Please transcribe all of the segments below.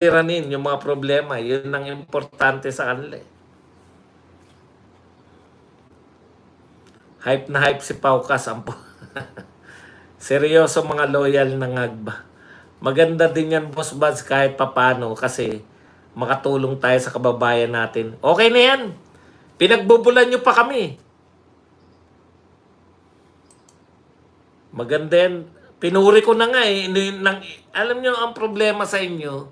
suliranin yung mga problema. Yun ang importante sa kanila. Hype na hype si Paukas. Seryoso mga loyal na ngagba. Maganda din yan, Boss Buds, kahit papano kasi makatulong tayo sa kababayan natin. Okay na yan. Pinagbubulan nyo pa kami. Maganda yan. Pinuri ko na nga eh. Alam nyo, ang problema sa inyo,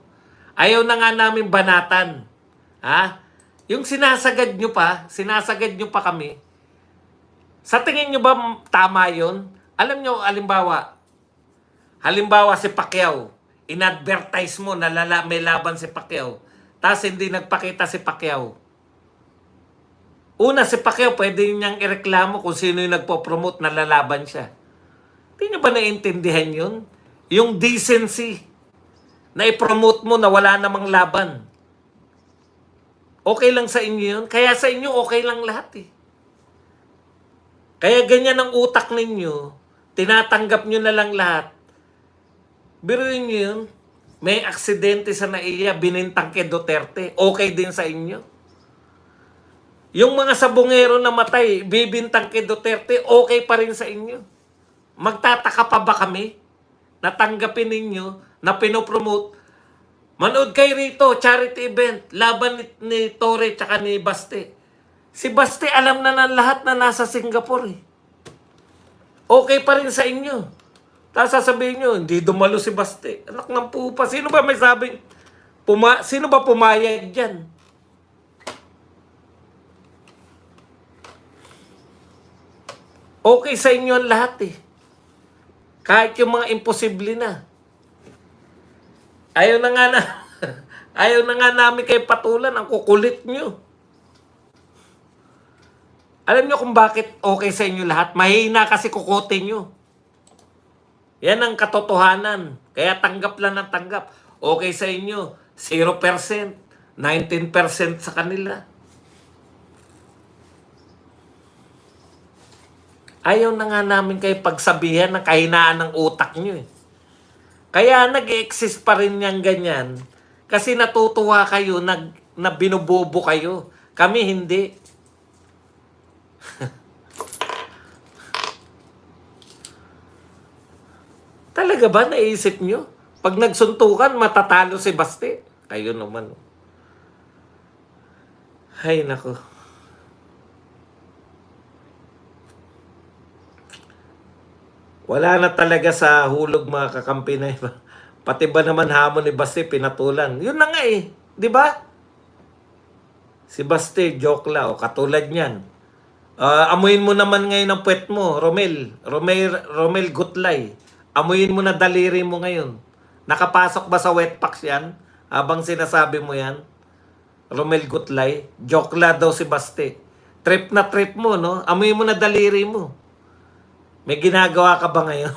ayaw na nga namin banatan. Ha? Yung sinasagad nyo pa kami. Sa tingin nyo ba tama yun? Alam nyo, halimbawa si Pacquiao, in-advertise mo na may laban si Pacquiao, tapos hindi nagpakita si Pacquiao. Una, si Pacquiao, pwede niyang ireklamo kung sino yung nagpo-promote na lalaban siya. Hindi nyo ba naiintindihan yun? Yung decency na i-promote mo na wala namang laban. Okay lang sa inyo yun? Kaya sa inyo, okay lang lahat eh. Kaya ganyan ang utak ninyo, tinatanggap nyo na lang lahat. Biruin nyo yun, may aksidente sa NAIA, binintang kay Duterte, okay din sa inyo. Yung mga sabongero na matay, bibintang kay Duterte, okay pa rin sa inyo. Magtataka pa ba kami? Natanggapin ninyo na pinopromote. Manood kayo rito, charity event, laban ni Torre tsaka ni Baste. Si Baste alam na ng lahat na nasa Singapore eh. Okay pa rin sa inyo. Tapos sasabihin nyo, hindi dumalo si Baste. Anak ng pupa. Sino ba may sabing, sino ba pumayag dyan? Okay sa inyo ang lahat eh. Kahit yung mga imposible na. Ayaw na nga namin kayo patulan. Ang kukulit nyo. Alam nyo kung bakit okay sa inyo lahat? Mahina kasi kukote nyo. Yan ang katotohanan. Kaya tanggap lang ng tanggap. Okay sa inyo, 0%, 19% sa kanila. Ayaw na nga namin kayo pagsabihan ng kahinaan ng utak nyo eh. Kaya nag-exist pa rin yung ganyan. Kasi natutuwa kayo, na binubobo kayo. Kami hindi. Talaga ba naisip nyo? Pag nagsuntukan, matatalo si Baste. Kayo naman. Ay, nako. Wala na talaga sa hulog mga kakampi na iba. Pati ba naman hamon ni Baste pinatulan? Yun na nga eh. Di ba? Si Baste, joke la. O katulad niyan. Amuin mo naman ngayon ang puwet mo, Romel Gutlay. Amuin mo na daliri mo ngayon. Nakapasok ba sa wet packs yan? Habang sinasabi mo yan? Romel Gutlay. Joke la daw si Baste. Trip na trip mo, no? Amuin mo na daliri mo. May ginagawa ka ba ngayon?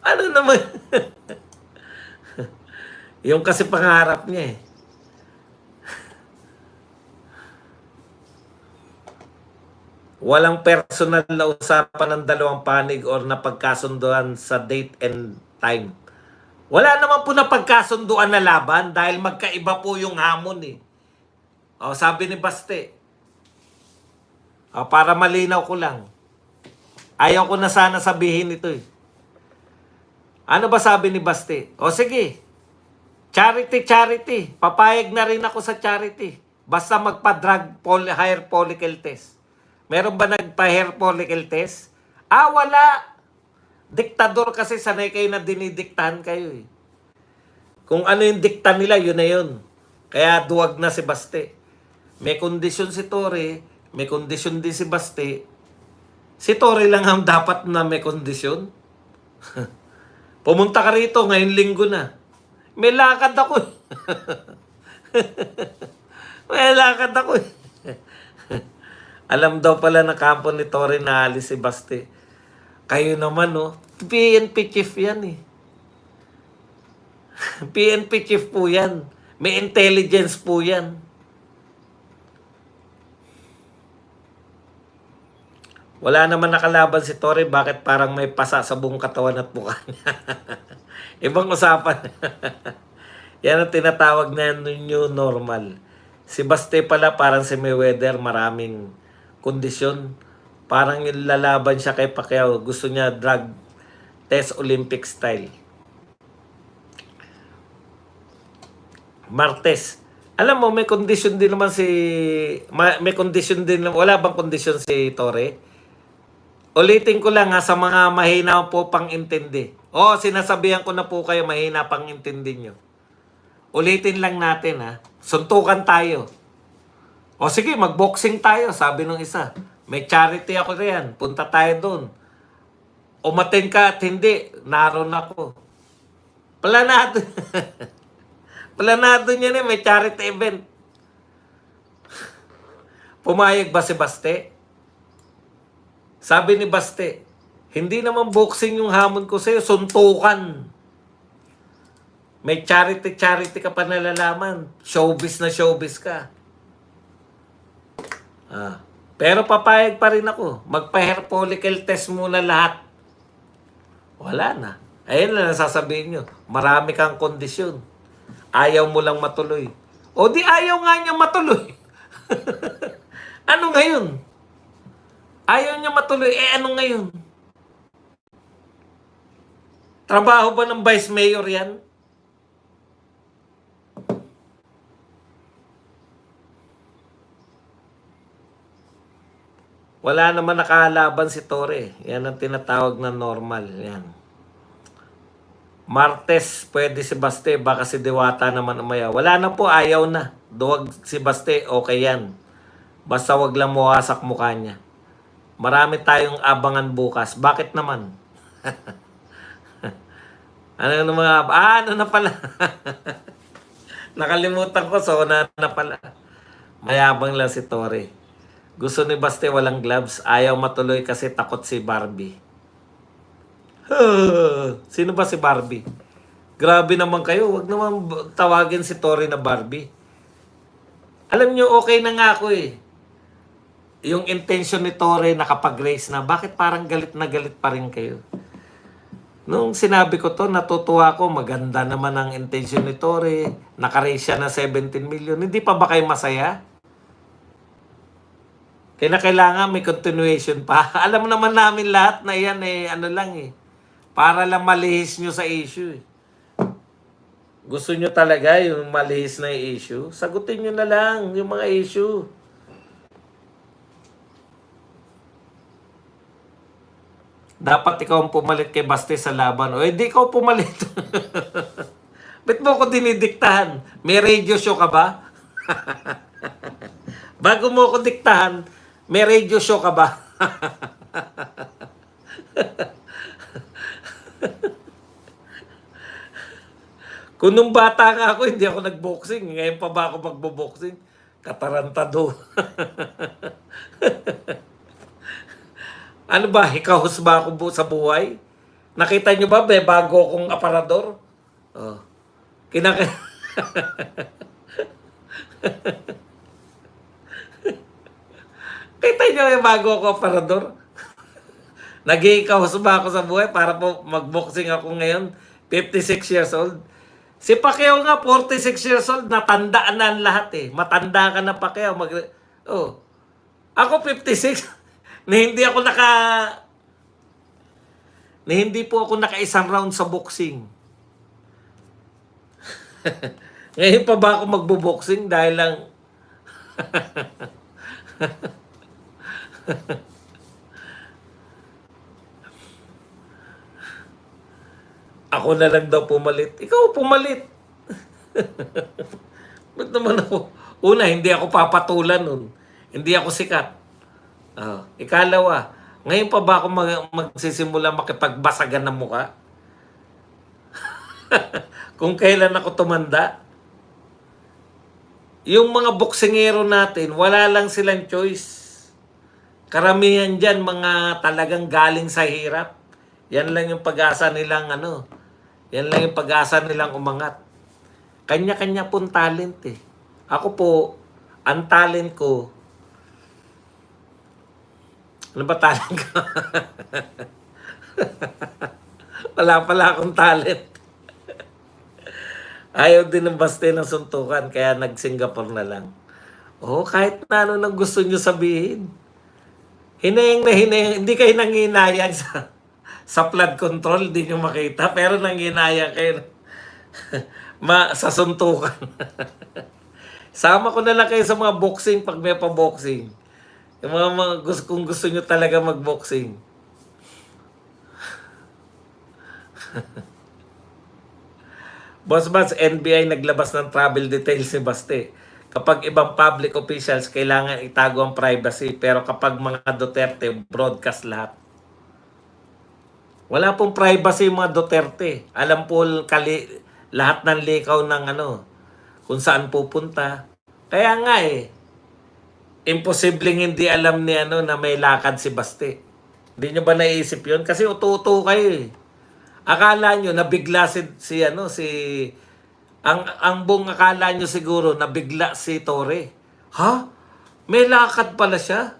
Ano naman? Yung kasi pangarap niya eh. Walang personal na usapan ng dalawang panig or napagkasunduan sa date and time. Wala naman po napagkasunduan na laban dahil magkaiba po yung hamon eh. O, sabi ni Baste. O, para malinaw ko lang. Ayaw ko na sana sabihin ito eh. Ano ba sabi ni Baste? O sige. Charity. Papayag na rin ako sa charity. Basta magpa-drug hair follicle test. Meron ba nagpa-hair follicle test? Wala. Diktador kasi sanay kayo na dinidiktahan kayo eh. Kung ano yung dikta nila, yun na yun. Kaya duwag na si Baste. May kondisyon si Torre, may kondisyon din si Baste. Si Torre lang ang dapat na may kondisyon. Pumunta ka rito, ngayong linggo na. May lakad ako eh. May lakad ako eh. Alam daw pala na kampo ni Torre na alis si Baste. Kayo naman, no? PNP chief yan eh. PNP chief po yan. May intelligence po yan. Wala naman nakalaban si Torre, bakit parang may pasa sa buong katawan at mukha niya? Ibang usapan. Yan ang tinatawag na new normal. Si Baste pala parang si Mayweather, maraming kondisyon. Parang yung lalaban siya kay Pacquiao, gusto niya drug test Olympic style. Martes. Alam mo, may condition din naman may condition din, wala bang condition si Torre? Ulitin ko lang sa mga mahina po pang intindi. Sinasabihan ko na po kayo, mahina pang intindi nyo. Ulitin lang natin suntukan tayo. Sige, magboxing tayo, sabi nung isa. May charity ako riyan, punta tayo doon. Umaten ka at hindi, naroon ako. Planado. Planado niya may charity event. Pumayag ba si Baste? Sabi ni Baste, hindi naman boxing yung hamon ko sa'yo, suntukan. May charity ka pa nalalaman. Showbiz na showbiz ka. Pero papayag pa rin ako. Magpa-hair follicle test muna lahat. Wala na. Ayun na nasasabihin nyo. Marami kang kondisyon. Ayaw mo lang matuloy. Di ayaw nga niya matuloy. Ano ngayon? Ayaw niya matuloy. Ano ngayon? Trabaho ba ng vice mayor yan? Wala naman nakalaban si Torre. Yan ang tinatawag na normal. Yan. Martes, pwede si Baste. Baka si Diwata naman umaya. Wala na po, ayaw na. Duwag si Baste, okay yan. Basta wag lang mawasak mukha niya. Marami tayong abangan bukas. Bakit naman? Ano mga... ano na pala? Nakalimutan ko, so na pala. Mayabang lang si Torre. Gusto ni Baste walang gloves. Ayaw matuloy kasi takot si Barbie. Sino ba si Barbie? Grabe naman kayo. Huwag naman tawagin si Torre na Barbie. Alam nyo, okay na nga ako Yung intention ni Torre nakapag-race na, bakit parang galit na galit pa rin kayo? Nung sinabi ko to, natutuwa ko, maganda naman ang intention ni Torre. Naka-race siya na 17 million. Hindi pa ba kayo masaya? Kaya kailangan may continuation pa. Alam naman namin lahat na yan para lang malihis nyo sa issue Gusto nyo talaga yung malihis na issue? Sagutin nyo na lang yung mga issue. Dapat ikaw ang pumalit kay Baste sa laban. Di ikaw pumalit. Ba't mo ko dinidiktahan? May radio show ka ba? Bago mo ko diktahan, may radio show ka ba? Kung nung bata nga ako, hindi ako nagboxing. Ngayon pa ba ako magbo-boxing? Katarantado. Ano ba? Hikahos ba ako sa buhay? Nakita nyo ba? Bago akong aparador? Kita nyo yung bago ako aparador? Nag-iikahos ba ako sa buhay para po mag-boxing ako ngayon? 56 years old. Si Pacquiao nga, 46 years old. Natandaan na ang lahat Matanda ka na Pacquiao. Ako 56. Hindi po ako naka-isang round sa boxing. Ngayon pa ba ako magbo-boxing dahil lang ako na lang daw pumalit. Ikaw pumalit. Ba't naman ako? Una, hindi ako papatulan nun. Hindi ako sikat. Ikalawa, ngayon pa ba ako magsisimula makipagbasagan ng mukha? Kung kailan ako tumanda? Yung mga boksingero natin, wala lang silang choice. Karamihan dyan, mga talagang galing sa hirap. Yan lang yung pag-asa nilang yan lang yung pag-asa nilang umangat. Kanya-kanya pong talent Ako po, ang talent ko, Ano ba talent ko? Wala pala akong talent. Ayaw din ng Baste ng suntukan, kaya nag-Singapore na lang. Oh, kahit na ano nang gusto nyo sabihin. Hinayang na hinayang, hindi kayo nanginayang sa flood control, di nyo makita, pero nanginayang kayo sa suntukan. Sama ko na lang kayo sa mga boxing pag may pa-boxing. Yung kung gusto nyo talaga mag-boxing. Boss Bats, NBI naglabas ng travel details ni Baste. Kapag ibang public officials, kailangan itago ang privacy. Pero kapag mga Duterte, broadcast lahat. Wala pong privacy yung mga Duterte. Alam po lahat ng likaw ng kung saan pupunta. Kaya nga imposibleng hindi alam ni na may lakad si Baste. Hindi nyo ba naisip yun? Kasi uto-uto kayo Akala nyo nabigla ang buong akala nyo siguro nabigla si Torre. Ha? May lakad pala siya?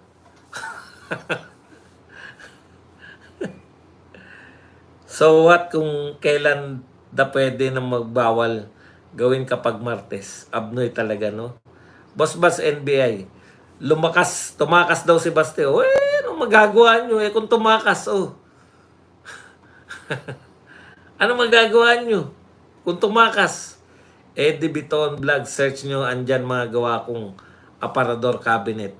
So what kung kailan pwede na magbawal gawin kapag Martes? Abnoy talaga, no? Boss NBI, tumakas daw si Baste. Ano magagawa nyo kung tumakas, Ano magagawa nyo kung tumakas? Eddie Biton Vlog, search nyo, andyan mga gawa kong aparador cabinet.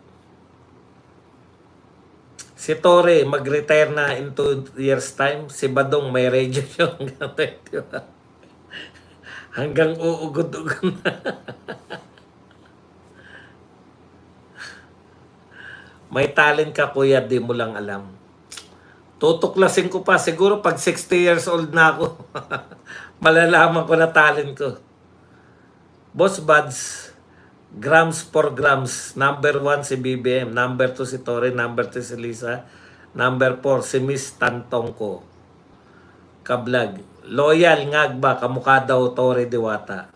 Si Torre, mag-retire na in 2 years time. Si Badong, may radio show hanggang 21. Hanggang uugod-ugod na. May talent ka, kuya, di mo lang alam. Tutuklasin ko pa. Siguro pag 60 years old na ako, malalaman ko na talent ko. Boss Buds, grams for grams. Number 1 si BBM. Number 2 si Torre. Number 3 si Lisa. Number 4 si Miss Tantongko. Kablag. Loyal, ngagba. Kamukha daw Torre Diwata.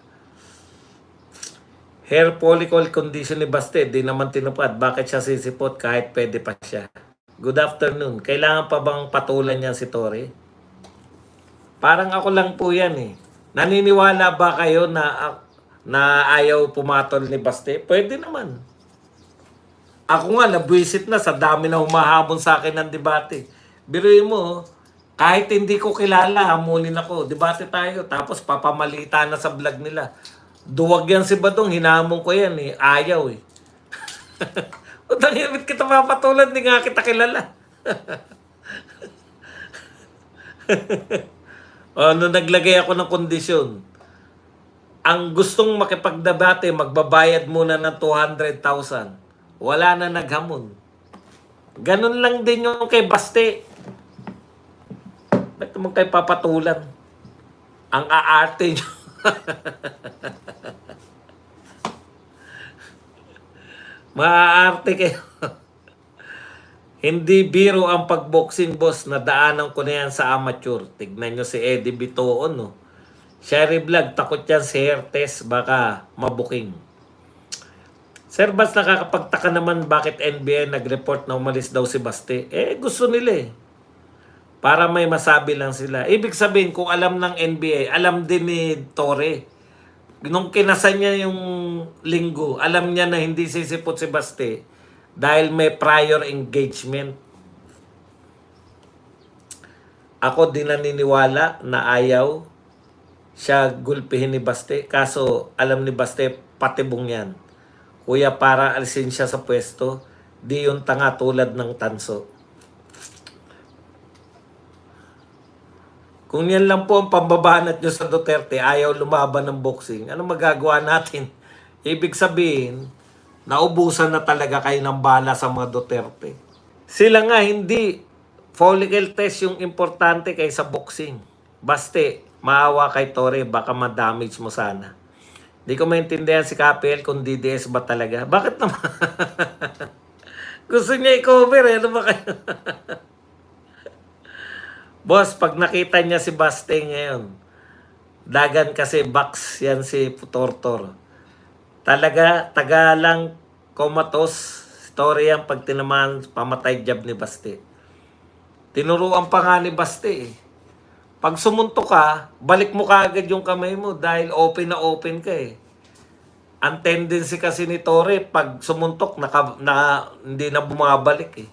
Hair follicle condition ni Baste. Di naman tinupad. Bakit siya sisipot kahit pwede pa siya? Good afternoon. Kailangan pa bang patulan niya si Torre? Parang ako lang po yan Naniniwala ba kayo na ayaw pumatol ni Baste? Pwede naman. Ako nga, nabwisit na sa dami na humahabon sa akin ng debate. Biruin mo, kahit hindi ko kilala, hamulin ako. Debate tayo, tapos papamalita na sa vlog nila. Duwag yan si Badong, hinamon ko yan Ayaw Utang himit kita mapatulan, di nga kita kilala. Nung naglagay ako ng kondisyon, ang gustong makipagdebate, magbabayad muna ng 200,000. Wala na naghamon. Ganun lang din yung kay Baste. Ba't naman kay papatulan? Ang aarte nyo. Maaarte kayo. Hindi biro ang pagboxing, boss. Nadaanan ko na yan sa amateur. Tignan nyo si Eddie Bitoon, Sherry Vlog, takot yan si hair test. Baka mabuking. Sir Bas, nakakapagtaka naman bakit NBI nag-report na umalis daw si Baste. Gusto nila Para may masabi lang sila. Ibig sabihin, kung alam ng NBI, alam din ni Torre. Nung kinasa niya yung linggo, alam niya na hindi sisipot si Baste dahil may prior engagement. Ako din naniniwala na ayaw siya gulpihin ni Baste. Kaso alam ni Baste, patibong yan. Kuya, para alisin siya sa pwesto, di yung tanga tulad ng tanso. Kung yan lang po ang pambabanat nyo sa Duterte, ayaw lumaban ng boxing, ano magagawa natin? Ibig sabihin, naubusan na talaga kayo ng bala sa mga Duterte. Sila nga hindi. Follicle test yung importante kaysa boxing. Baste, maawa kay Torre, baka ma-damage mo sana. Hindi ko maintindihan si KPL kung DDS ba talaga. Bakit naman? Gusto niya i-cover Ano ba kayo? Boss, pag nakita niya si Baste ngayon, dagan kasi box yan si Tortor. Talaga, tagalang komatos, Story yan pag tinamaan, pamatay jab ni Basti. Tinuruan pa nga ni Basti eh. Pag sumunto ka, balik mo kaagad yung kamay mo dahil open na open ka eh. Ang tendency kasi ni Torre, pag sumuntok, hindi na bumabalik eh.